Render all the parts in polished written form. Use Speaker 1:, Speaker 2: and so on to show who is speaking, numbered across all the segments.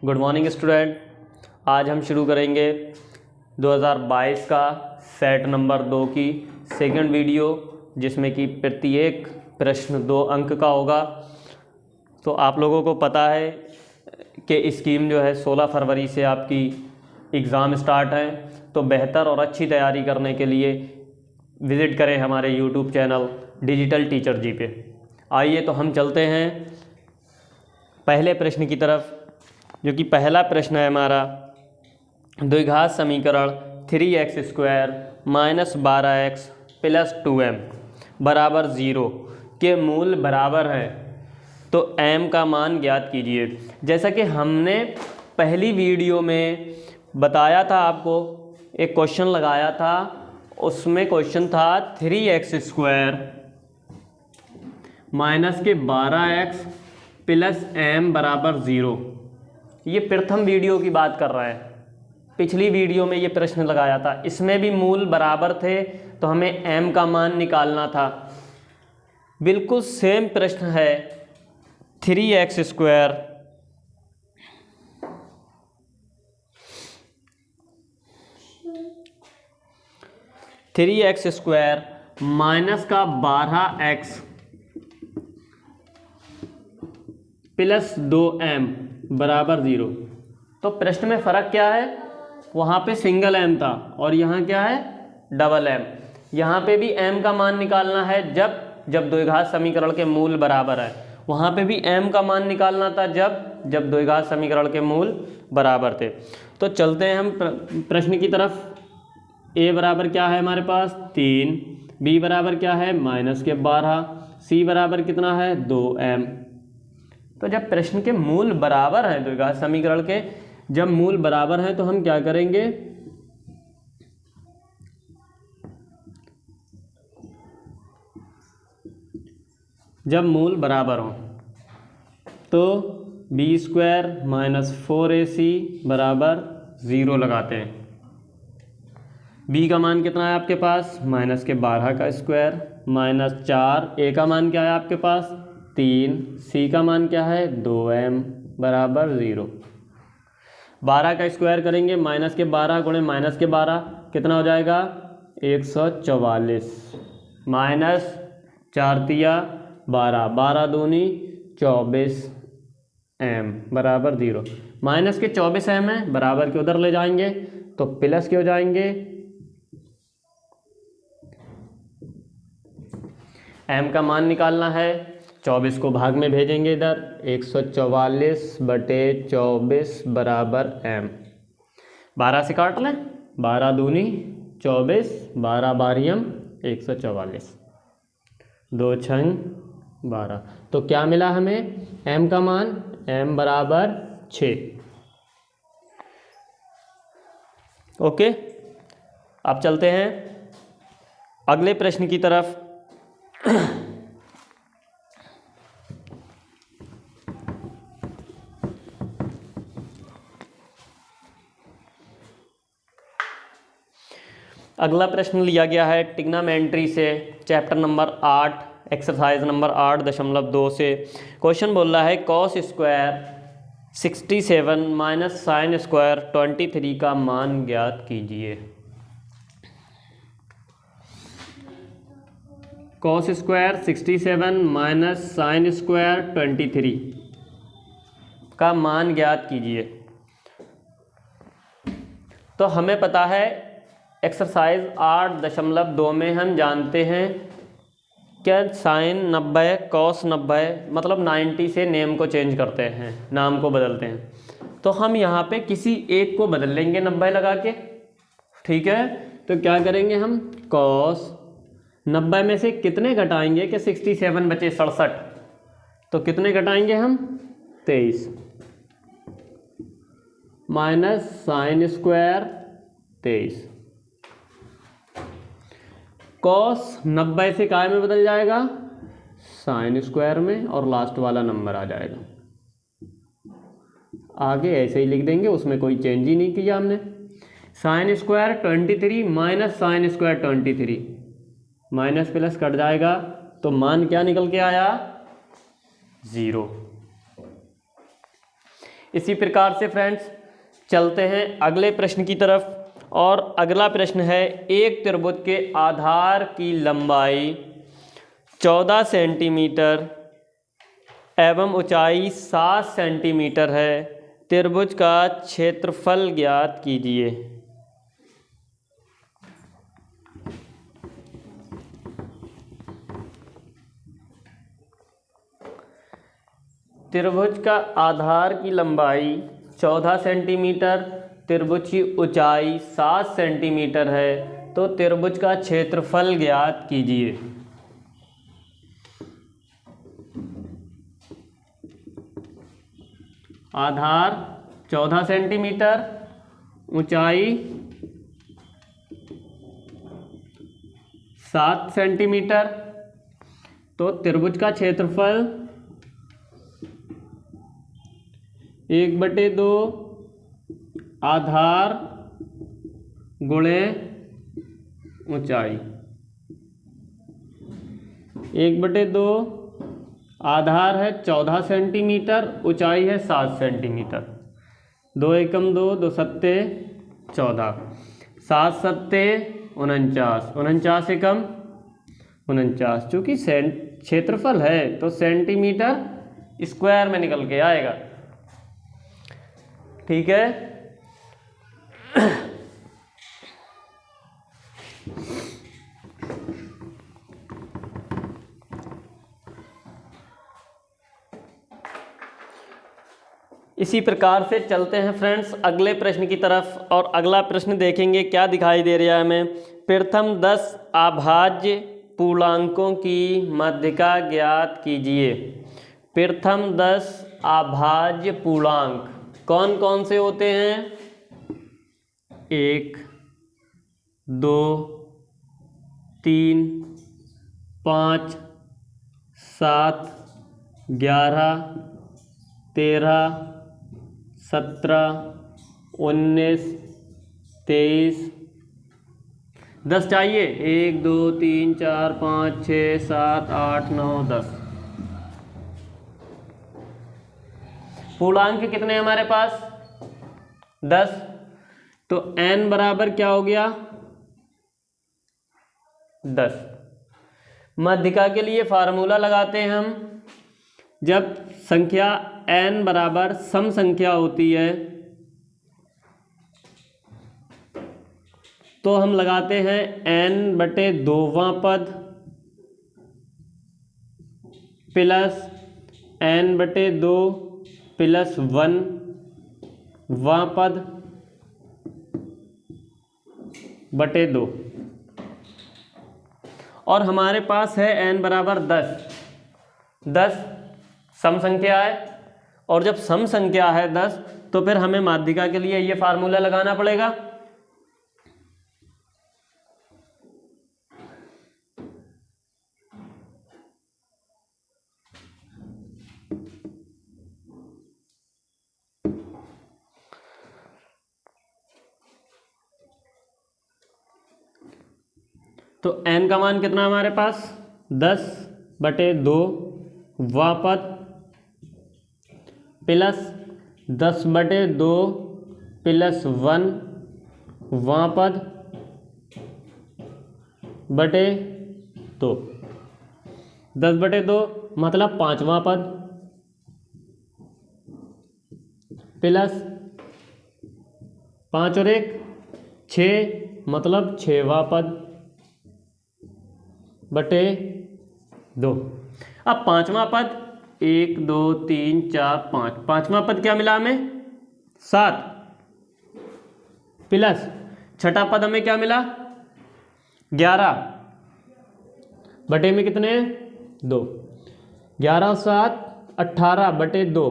Speaker 1: Good morning student. आज हम शुरू करेंगे 2022 का सेट नंबर 2 की सेकंड वीडियो, जिसमें कि प्रत्येक प्रश्न 2 अंक का होगा। तो आप लोगों को पता है कि स्कीम जो है 16 फरवरी से आपकी एग्ज़ाम स्टार्ट है। तो बेहतर और अच्छी तैयारी करने के लिए विज़िट करें हमारे यूट्यूब चैनल डिजिटल टीचर जी पे। आइए तो हम चलते हैं पहले प्रश्न की तरफ, जो कि पहला प्रश्न है हमारा। द्विघात समीकरण 3x² - 12x + 2m बराबर 0 के मूल बराबर है, तो m का मान ज्ञात कीजिए। जैसा कि हमने पहली वीडियो में बताया था, आपको एक क्वेश्चन लगाया था, उसमें क्वेश्चन था 3x² - 12x + m बराबर 0। ये प्रथम वीडियो की बात कर रहा है। पिछली वीडियो में ये प्रश्न लगाया था, इसमें भी मूल बराबर थे, तो हमें m का मान निकालना था। बिल्कुल सेम प्रश्न है। 3x² माइनस का 12x प्लस 2m बराबर 0। तो प्रश्न में फ़र्क क्या है? वहाँ पे सिंगल m था और यहाँ क्या है? Double m। यहाँ पे भी m का मान निकालना है जब द्विघात समीकरण के मूल बराबर है। वहाँ पे भी m का मान निकालना था जब द्विघात समीकरण के मूल बराबर थे। तो चलते हैं हम प्रश्न की तरफ। a बराबर क्या है हमारे पास? 3। b बराबर क्या है? -12। c बराबर कितना है? 2m। तो जब प्रश्न के मूल बराबर हैं, द्विघात समीकरण के जब मूल बराबर हैं, तो हम क्या करेंगे? जब मूल बराबर हों तो b² - 4ac बराबर 0 लगाते हैं। b का मान कितना है आपके पास? -12 का स्क्वायर -4। a का मान क्या है आपके पास? 3। c का मान क्या है? 2m बराबर 0। 12 का स्क्वायर करेंगे, -12 गुणे -12 कितना हो जाएगा? 144 -4 तिया 12, 12 दूनी 24 m बराबर 0। माइनस के 24 m है, बराबर के उधर ले जाएंगे तो प्लस के हो जाएंगे। m का मान निकालना है, 24 को भाग में भेजेंगे इधर, 144/24 बराबर m। 12 से काट लें, 12 दूनी 24, 12 बारियम 144, 2 छंग 12। तो क्या मिला हमें? m का मान m बराबर 6। ओके, अब चलते हैं अगले प्रश्न की तरफ। अगला प्रश्न लिया गया है ट्रिग्नोमेट्री से, चैप्टर नंबर 8, एक्सरसाइज नंबर 8.2 से। क्वेश्चन बोल रहा है cos² 67 - sin² 23 का मान ज्ञात कीजिए। cos² 67 - sin² 23 का मान ज्ञात कीजिए। तो हमें पता है एक्सरसाइज 8.2 में हम जानते हैं क्या sin 90 cos 90 मतलब 90 से नेम को चेंज करते हैं, नाम को बदलते हैं। तो हम यहाँ पे किसी एक को बदल लेंगे 90 लगा के, ठीक है। तो क्या करेंगे हम? cos 90 में से कितने घटाएंगे कि 67 बचे 67, तो कितने घटाएंगे हम? 23 माइनस sin² 23। cos 90 से काय में बदल जाएगा? sin² में, और लास्ट वाला नंबर आ जाएगा। आगे ऐसे ही लिख देंगे, उसमें कोई चेंज ही नहीं किया हमने। sin² 23 minus sin² 23, minus plus cut जाएगा, तो मान क्या निकल के आया? 0। इसी प्रकार से फ्रेंड्स चलते हैं अगले प्रश्न की तरफ। और अगला प्रश्न है, एक त्रिभुज के आधार की लंबाई 14 सेंटीमीटर एवं ऊंचाई 7 सेंटीमीटर है, त्रिभुज का क्षेत्रफल ज्ञात कीजिए। त्रिभुज का आधार की लंबाई 14 सेंटीमीटर, त्रिभुज की ऊंचाई 7 सेंटीमीटर है, तो त्रिभुज का क्षेत्रफल ज्ञात कीजिए। आधार 14 सेंटीमीटर, ऊंचाई 7 सेंटीमीटर, तो त्रिभुज का क्षेत्रफल 1/2 आधार गुणे ऊंचाई। 1/2 आधार है 14 सेंटीमीटर, ऊंचाई है 7 सेंटीमीटर। 2 एकम 2, 2 सत्ते 14, 7 सत्ते 49, 49 एकम 49। चूँकि क्षेत्रफल है तो सेंटीमीटर स्क्वायर में निकल के आएगा। ठीक है। इसी प्रकार से चलते हैं फ्रेंड्स अगले प्रश्न की तरफ। और अगला प्रश्न देखेंगे क्या दिखाई दे रहा है हमें। प्रथम 10 अभाज्य पूर्णांकों की माध्यिका ज्ञात कीजिए। प्रथम 10 अभाज्य पूर्णांक कौन कौन से होते हैं? 1, 2, 3, 5, 7, 11, 13, 17, 19, 23, 10 चाहिए। 1, 2, 3, 4, 5, 6, 7, 8, 9, 10 पूर्णांक कितने हैं हमारे पास? 10। तो n बराबर क्या हो गया? 10। माध्यिका के लिए फार्मूला लगाते हैं हम। जब संख्या n बराबर सम संख्या होती है तो हम लगाते हैं n/2वां पद प्लस n/2 प्लस 1वां पद बटे 2। और हमारे पास है n बराबर 10। 10 सम संख्या है, और जब सम संख्या है 10 तो फिर हमें माध्यिका के लिए ये फार्मूला लगाना पड़ेगा। तो n का मान कितना हमारे पास? 10/2 वां पद प्लस 10/2 प्लस 1 वां पद बटे 2। 10/2 मतलब 5वां पद प्लस 5 और 1 6 मतलब 6वां पद बटे 2। अब 5वां पद 1 2 3 4 5, 5वां पद क्या मिला हमें? 7 प्लस 6ठा पद हमें क्या मिला? 11 बटे में कितने? 2। 11 और 7 18/2।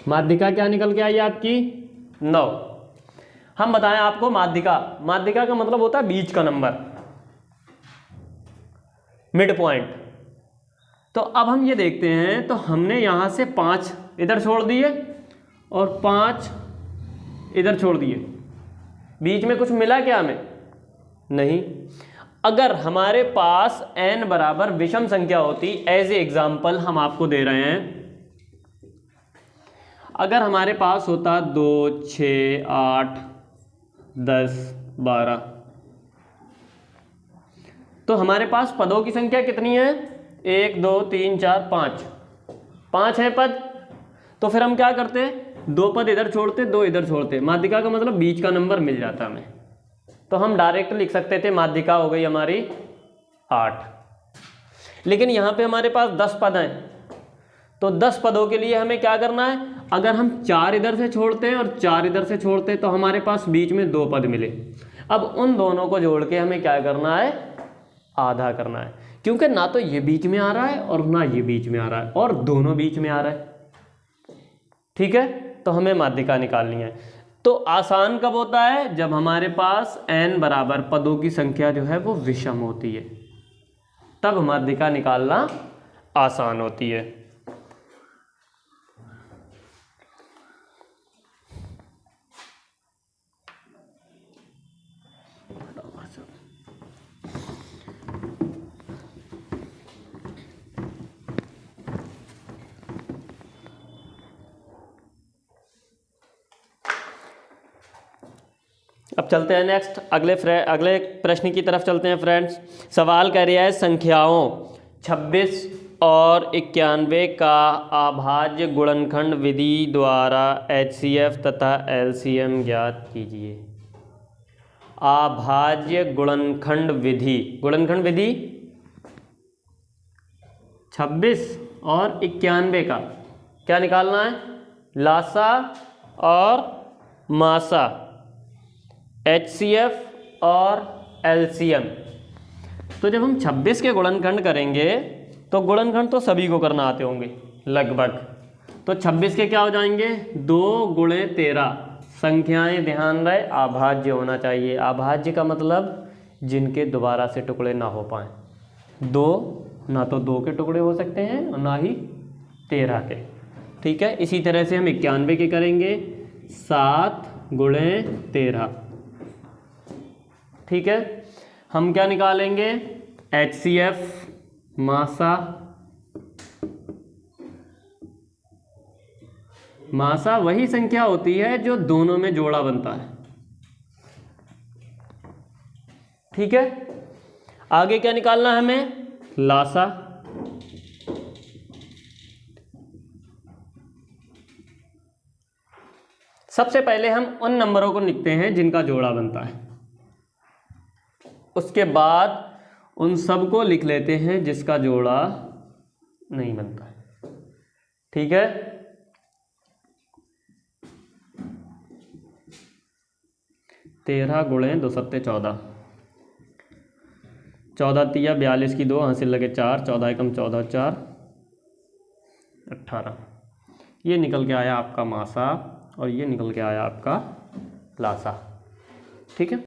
Speaker 1: माध्यिका क्या निकल के आई आपकी? 9। हम बताएं आपको माध्यिका का मतलब होता है बीच का नंबर, मिड पॉइंट। तो अब हम ये देखते हैं, तो हमने यहाँ से 5 इधर छोड़ दिए और 5 इधर छोड़ दिए, बीच में कुछ मिला क्या हमें? नहीं। अगर हमारे पास n बराबर विषम संख्या होती, एज ए एग्जाम्पल हम आपको दे रहे हैं, अगर हमारे पास होता 2, 6, 8, 10, 12, तो हमारे पास पदों की संख्या कितनी है? 1, 2, 3, 4, 5, 5 है पद। तो फिर हम क्या करते, 2 पद इधर छोड़ते, 2 इधर छोड़ते, माध्यिका का मतलब बीच का नंबर मिल जाता हमें। तो हम डायरेक्ट लिख सकते थे माध्यिका हो गई हमारी 8। लेकिन यहाँ पे हमारे पास 10 पद हैं, तो 10 पदों के लिए हमें क्या करना है? अगर हम 4 इधर से छोड़ते हैं और 4 इधर से छोड़ते हैं तो हमारे पास बीच में 2 पद मिले। अब उन दोनों को जोड़ के हमें क्या करना है? आधा करना है, क्योंकि ना तो ये बीच में आ रहा है और ना ये बीच में आ रहा है, और दोनों बीच में आ रहा है। ठीक है, तो हमें माध्यिका निकालनी है। तो आसान कब होता है? जब हमारे पास n बराबर पदों की संख्या जो है वो विषम होती है, तब माध्यिका निकालना आसान होती है। अब चलते हैं नेक्स्ट अगले प्रश्न की तरफ चलते हैं फ्रेंड्स। सवाल कह रहा है संख्याओं 26 और 91 का अभाज्य गुणनखंड विधि द्वारा HCF तथा LCM ज्ञात कीजिए। अभाज्य गुणनखंड विधि, गुणनखंड विधि 26 और 91 का क्या निकालना है? लासा और मासा, HCF और LCM। तो जब हम 26 के गुणनखंड करेंगे तो गुणनखंड तो सभी को करना आते होंगे लगभग, तो 26 के क्या हो जाएंगे? 2 गुणे 13। संख्याएं ध्यान रहे अभाज्य होना चाहिए। अभाज्य का मतलब जिनके दोबारा से टुकड़े ना हो पाए। 2 ना तो 2 के टुकड़े हो सकते हैं और ना ही 13 के। ठीक है, इसी तरह से हम 91 के करेंगे 7 गुणे 13। ठीक है, हम क्या निकालेंगे? HCF मासा, मासा वही संख्या होती है जो दोनों में जोड़ा बनता है। ठीक है, आगे क्या निकालना है हमें? लासा। सबसे पहले हम उन नंबरों को लिखते हैं जिनका जोड़ा बनता है, उसके बाद उन सब को लिख लेते हैं जिसका जोड़ा नहीं बनता है। ठीक है, तेरह गुणे 2 सत्ते 14, 14 तिया 42 की 2 हासिल लगे 4, 14 एकम 14, 4 18। ये निकल के आया आपका मासा और ये निकल के आया आपका लासा। ठीक है।